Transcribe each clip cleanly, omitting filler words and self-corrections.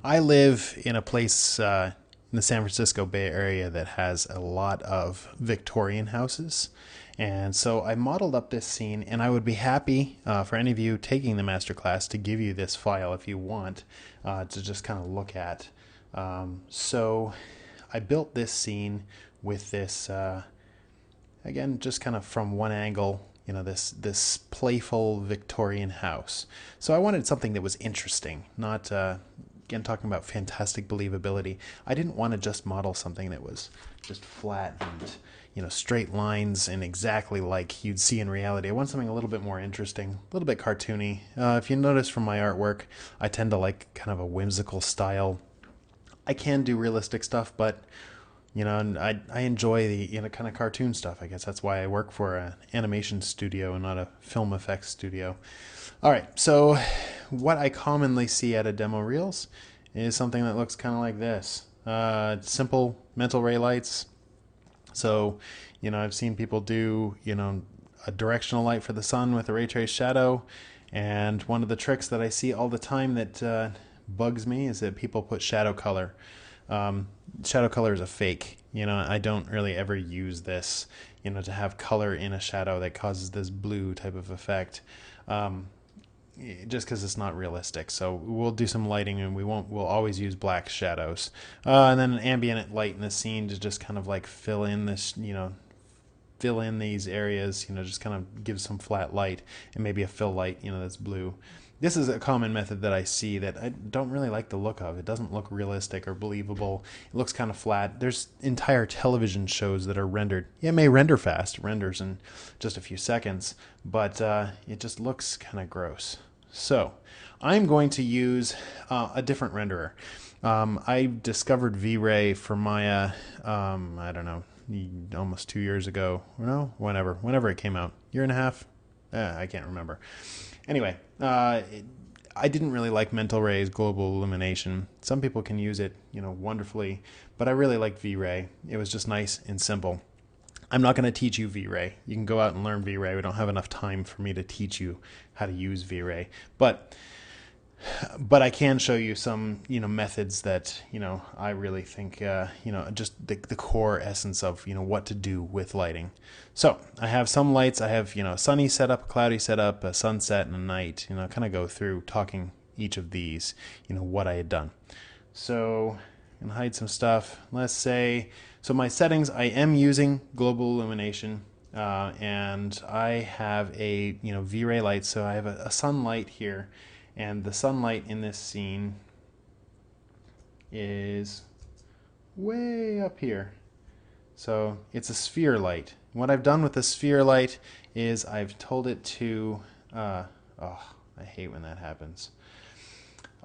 I live in a place in the San Francisco Bay Area that has a lot of Victorian houses. And so I modeled up this scene, and I would be happy for any of you taking the masterclass to give you this file if you want to just kind of look at. So I built this scene with this, again, just kind of from one angle, this playful Victorian house. So I wanted something that was interesting, not again talking about fantastic believability. I didn't want to just model something that was just flat and straight lines and exactly like you'd see in reality. I want something a little bit more interesting, a little bit cartoony. If you notice from my artwork, I tend to like kind of a whimsical style. I can do realistic stuff, but and I enjoy the kind of cartoon stuff. I guess that's why I work for an animation studio and not a film effects studio. All right, so what I commonly see out of demo reels is something that looks kind of like this. Simple mental ray lights. So, I've seen people do, a directional light for the sun with a ray trace shadow. And one of the tricks that I see all the time that bugs me is that people put shadow color. Shadow color is a fake. I don't really ever use this, to have color in a shadow that causes this blue type of effect. Just because it's not realistic. So we'll do some lighting, and we'll always use black shadows. And then an ambient light in the scene to just kind of like fill in this, fill in these areas, just kind of give some flat light, and maybe a fill light, that's blue. This is a common method that I see that I don't really like the look of. It doesn't look realistic or believable. It looks kind of flat. There's entire television shows that are rendered. Yeah, it may render fast, renders in just a few seconds, but it just looks kind of gross. So I'm going to use a different renderer. I discovered V-Ray for Maya, I don't know, almost 2 years ago. No, whenever it came out. Year and a half? I can't remember. Anyway, I didn't really like Mental Ray's global illumination. Some people can use it, wonderfully, but I really liked V-Ray. It was just nice and simple. I'm not going to teach you V-Ray. You can go out and learn V-Ray. We don't have enough time for me to teach you how to use V-Ray, but I can show you some methods that I really think just the core essence of what to do with lighting. So I have some lights. I have a sunny setup, a cloudy setup, a sunset, and a night. Kind of go through talking each of these, what I had done. So I'm gonna hide some stuff. Let's say so my settings. I am using global illumination. And I have a V-Ray light, so I have a sunlight here. And the sunlight in this scene is way up here. So it's a sphere light. What I've done with the sphere light is I've told it to, I hate when that happens,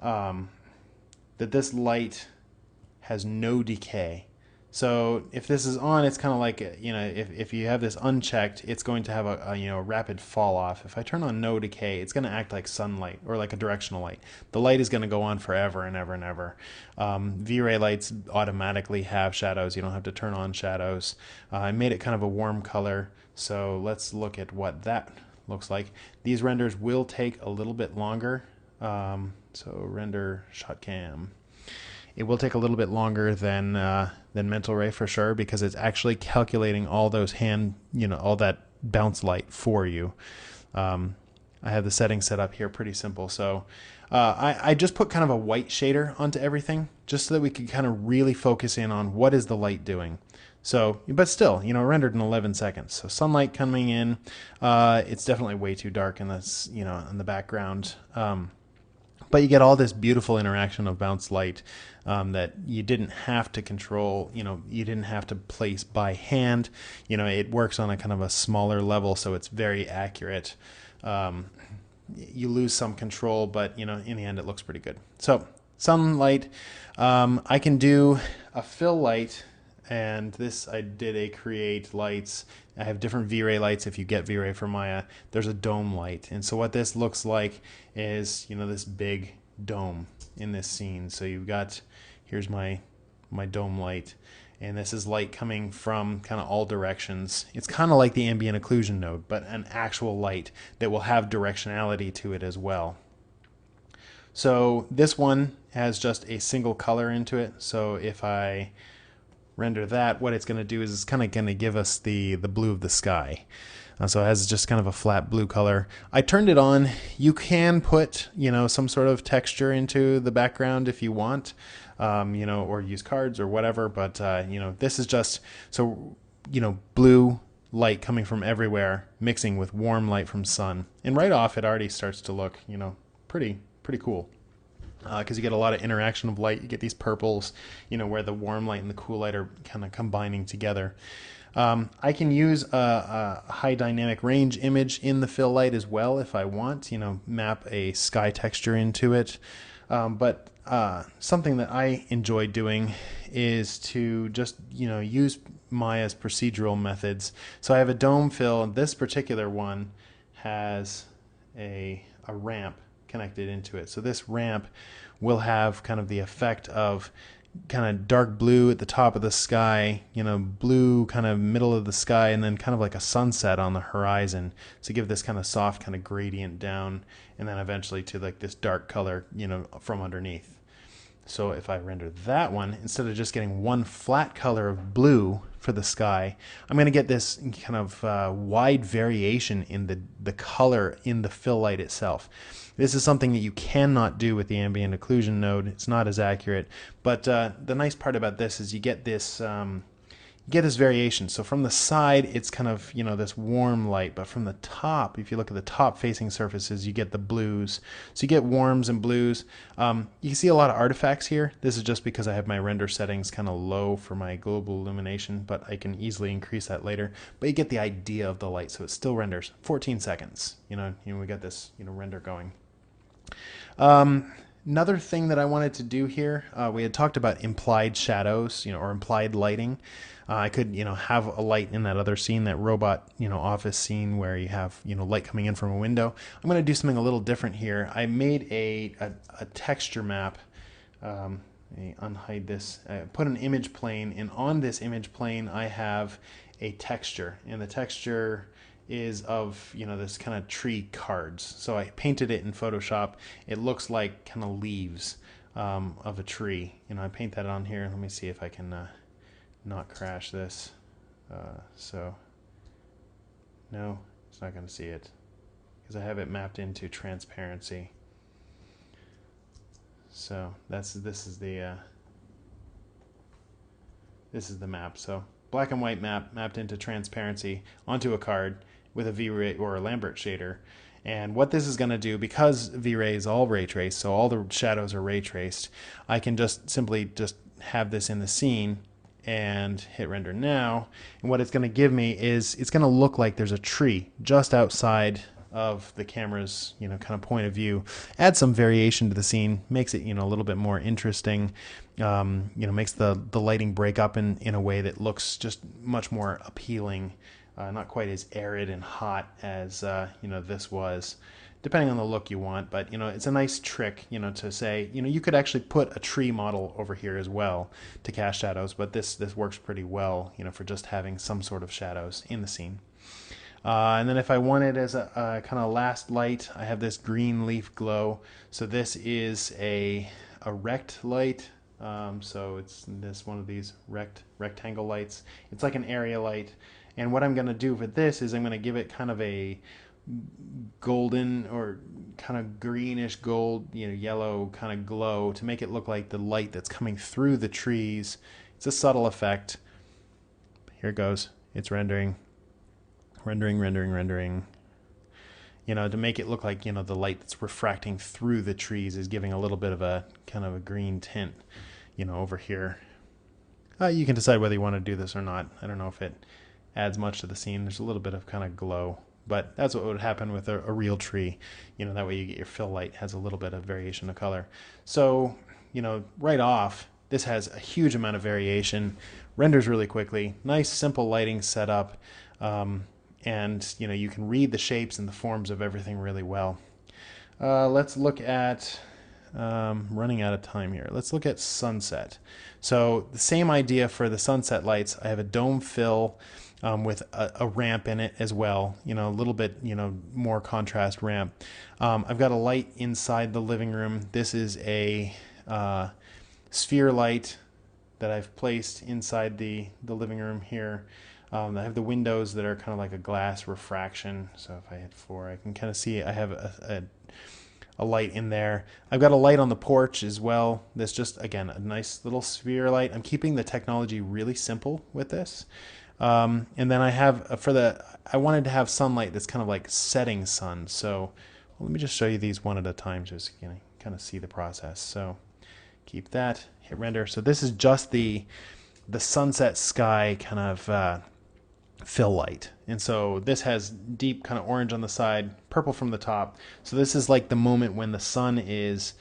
that this light has no decay. So if this is on, it's kind of like, if you have this unchecked, it's going to have a rapid fall off. If I turn on no decay, it's going to act like sunlight or like a directional light. The light is going to go on forever and ever and ever. V-Ray lights automatically have shadows. You don't have to turn on shadows. I made it kind of a warm color. So let's look at what that looks like. These renders will take a little bit longer. So render shot cam. It will take a little bit longer than Mental Ray for sure, because it's actually calculating all those all that bounce light for you. I have the settings set up here pretty simple. So I just put kind of a white shader onto everything just so that we could kind of really focus in on what is the light doing. So, but still, rendered in 11 seconds. So sunlight coming in, it's definitely way too dark in this, in the background. But you get all this beautiful interaction of bounce light that you didn't have to control, you didn't have to place by hand. It works on a kind of a smaller level, so it's very accurate. You lose some control, but, in the end, it looks pretty good. So sunlight, I can do a fill light. And this, I did a create lights. I have different V-Ray lights. If you get V-Ray from Maya, there's a dome light. And so what this looks like is, this big dome in this scene. So you've got, here's my dome light. And this is light coming from kind of all directions. It's kind of like the ambient occlusion node, but an actual light that will have directionality to it as well. So this one has just a single color into it. So if I render that, what it's going to do is it's kind of going to give us the blue of the sky. So it has just kind of a flat blue color. I turned it on. You can put, some sort of texture into the background if you want, or use cards or whatever. But, this is just, so, blue light coming from everywhere mixing with warm light from sun. And right off, it already starts to look, pretty cool. Because you get a lot of interaction of light. You get these purples, where the warm light and the cool light are kind of combining together. I can use a high dynamic range image in the fill light as well if I want, map a sky texture into it. But something that I enjoy doing is to just, use Maya's procedural methods. So I have a dome fill, and this particular one has a ramp connected into it. So this ramp will have kind of the effect of kind of dark blue at the top of the sky, blue kind of middle of the sky, and then kind of like a sunset on the horizon. So give this kind of soft kind of gradient down, and then eventually to like this dark color, from underneath. So if I render that one, instead of just getting one flat color of blue for the sky, I'm going to get this kind of wide variation in the color in the fill light itself. This is something that you cannot do with the ambient occlusion node. It's not as accurate. But the nice part about this is you get this variation. So from the side, it's kind of, this warm light, but from the top, if you look at the top facing surfaces, you get the blues. So you get warms and blues. You can see a lot of artifacts here. This is just because I have my render settings kind of low for my global illumination, but I can easily increase that later. But you get the idea of the light, so it still renders 14 seconds. We got this, render going. Another thing that I wanted to do here, we had talked about implied shadows, or implied lighting. I could, have a light in that other scene, that robot, office scene where you have, light coming in from a window. I'm going to do something a little different here. I made a texture map. Let me unhide this. I put an image plane, and on this image plane, I have a texture, and the texture is of, this kind of tree cards. So I painted it in Photoshop. It looks like kind of leaves of a tree. I paint that on here. Let me see if I can not crash this. So no, it's not going to see it because I have it mapped into transparency. So this is the map. So black and white map mapped into transparency onto a card with a V-Ray or a Lambert shader. And what this is going to do, because V-Ray is all ray traced, so all the shadows are ray traced, I can just simply have this in the scene and hit render now. And what it's going to give me is it's going to look like there's a tree just outside of the camera's kind of point of view. Add some variation to the scene, makes it a little bit more interesting. Makes the lighting break up in a way that looks just much more appealing. Not quite as arid and hot as this was, depending on the look you want. But it's a nice trick to say you could actually put a tree model over here as well to cast shadows. But this works pretty well for just having some sort of shadows in the scene. And then if I wanted as a kind of last light, I have this green leaf glow. So this is a rect light. So it's one of these rectangle lights. It's like an area light. And what I'm going to do for this is I'm going to give it kind of a golden or kind of greenish gold, yellow kind of glow to make it look like the light that's coming through the trees. It's a subtle effect. Here it goes. It's rendering. To make it look like, the light that's refracting through the trees is giving a little bit of a kind of a green tint, over here. You can decide whether you want to do this or not. I don't know if it adds much to the scene. There's a little bit of kind of glow, but that's what would happen with a real tree. That way you get your fill light has a little bit of variation of color. So, right off, this has a huge amount of variation, renders really quickly, nice simple lighting setup, and you can read the shapes and the forms of everything really well. Let's look at running out of time here. Let's look at sunset. So the same idea for the sunset lights. I have a dome fill with a ramp in it as well, a little bit more contrast ramp. I've got a light inside the living room. This is a sphere light that I've placed inside the living room here. I have the windows that are kind of like a glass refraction. So if I hit 4, I can kind of see I have a light in there. I've got a light on the porch as well. That's just, again, a nice little sphere light. I'm keeping the technology really simple with this. And then I have, I wanted to have sunlight that's kind of like setting sun. So let me just show you these one at a time just you can kind of see the process. So keep that, hit render. So this is just the sunset sky kind of fill light. And so this has deep kind of orange on the side, purple from the top. So this is like the moment when the sun is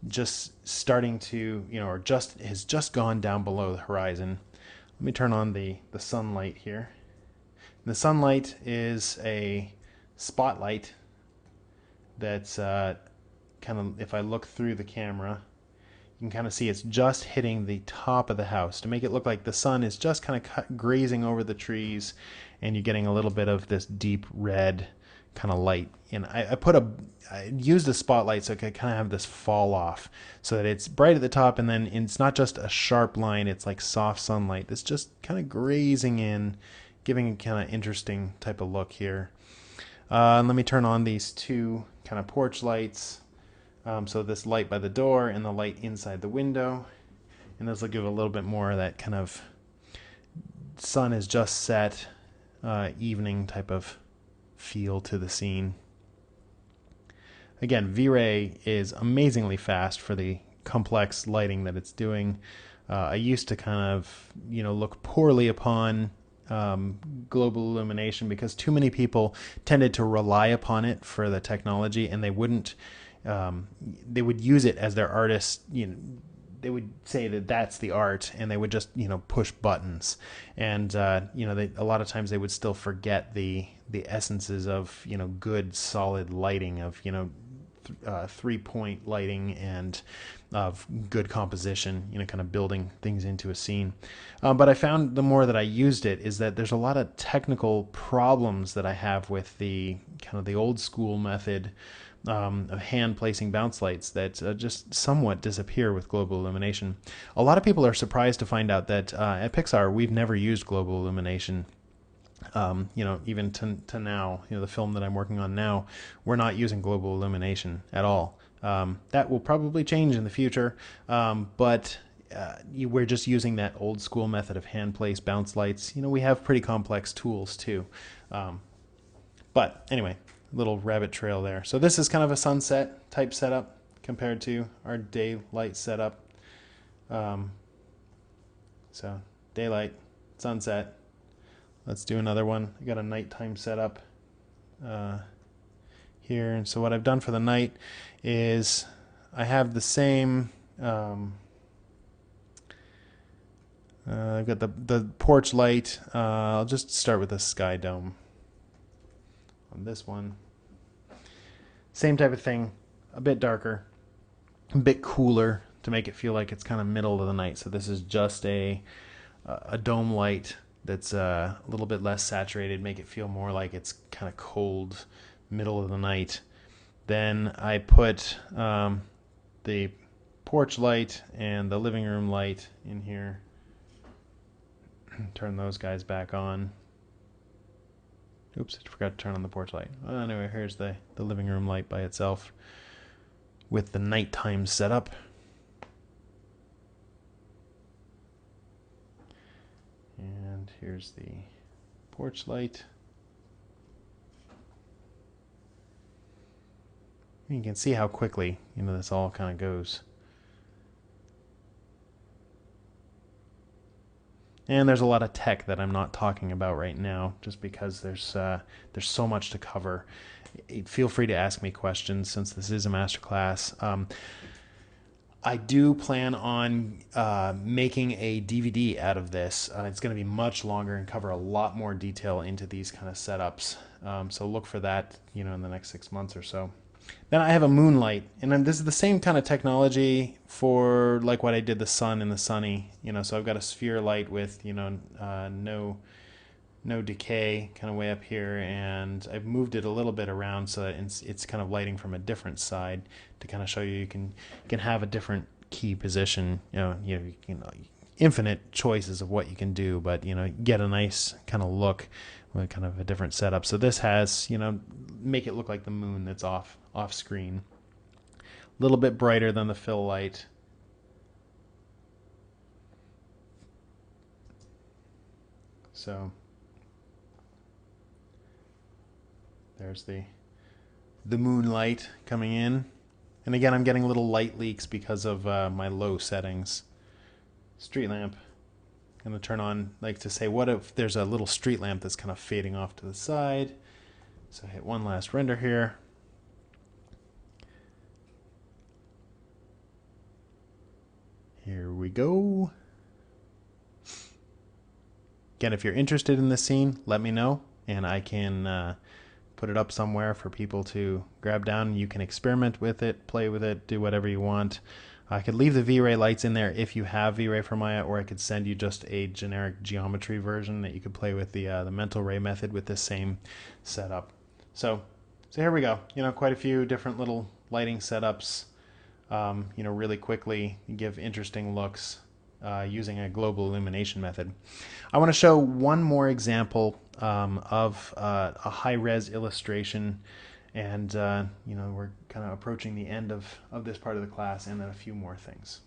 just starting to, or has just gone down below the horizon. Let me turn on the sunlight here. The sunlight is a spotlight that's kind of, if I look through the camera, you can kind of see it's just hitting the top of the house to make it look like the sun is just kind of grazing over the trees, and you're getting a little bit of this deep red kind of light. And I used a spotlight so I could kind of have this fall off so that it's bright at the top, and then it's not just a sharp line, it's like soft sunlight that's just kind of grazing in, giving a kind of interesting type of look here. And let me turn on these two kind of porch lights. So this light by the door and the light inside the window. And this will give a little bit more of that kind of sun is just set, evening type of feel to the scene. Again, V-Ray is amazingly fast for the complex lighting that it's doing. I used to kind of, look poorly upon global illumination because too many people tended to rely upon it for the technology, and they would use it as their artist. They would say that that's the art, and they would just push buttons, and a lot of times they would still forget the essences of good solid lighting, of 3-point lighting, and of good composition, kind of building things into a scene. But I found the more that I used it is that there's a lot of technical problems that I have with the kind of the old school method of hand placing bounce lights that just somewhat disappear with global illumination. A lot of people are surprised to find out that at Pixar we've never used global illumination. Even to now, the film that I'm working on now, we're not using global illumination at all. That will probably change in the future, but we're just using that old school method of hand placed bounce lights. We have pretty complex tools too. But anyway, little rabbit trail there. So this is kind of a sunset type setup compared to our daylight setup. So daylight, sunset. Let's do another one. I got a nighttime setup here. And so what I've done for the night is I have the same, I've got the porch light. I'll just start with a sky dome on this one. Same type of thing, a bit darker, a bit cooler to make it feel like it's kind of middle of the night. So this is just a dome light that's a little bit less saturated, make it feel more like it's kind of cold, middle of the night. Then I put the porch light and the living room light in here. Turn those guys back on. Oops, I forgot to turn on the porch light. Anyway, here's the living room light by itself with the nighttime setup. And here's the porch light. You can see how quickly this all kind of goes. And there's a lot of tech that I'm not talking about right now, just because there's so much to cover. Feel free to ask me questions since this is a masterclass. I do plan on making a DVD out of this. It's going to be much longer and cover a lot more detail into these kind of setups. So look for that, in the next 6 months or so. Then I have a moonlight, and then this is the same kind of technology for like what I did the sun and the sunny. So I've got a sphere light with no decay kind of way up here, and I've moved it a little bit around so that it's kind of lighting from a different side to kind of show you can have a different key position. You can infinite choices of what you can do, but get a nice kind of look with kind of a different setup. So this has make it look like the moon that's off screen. A little bit brighter than the fill light. So there's the moonlight coming in. And again, I'm getting little light leaks because of my low settings. Street lamp. I'm going to turn on, like to say, what if there's a little street lamp that's kind of fading off to the side. So hit one last render here. Here we go. Again, if you're interested in this scene, let me know, and I can put it up somewhere for people to grab down. You can experiment with it, play with it, do whatever you want. I could leave the V-Ray lights in there if you have V-Ray for Maya, or I could send you just a generic geometry version that you could play with the mental ray method with this same setup. So here we go. Quite a few different little lighting setups. Really quickly give interesting looks using a global illumination method. I want to show one more example of a high-res illustration, and we're kind of approaching the end of this part of the class, and then a few more things.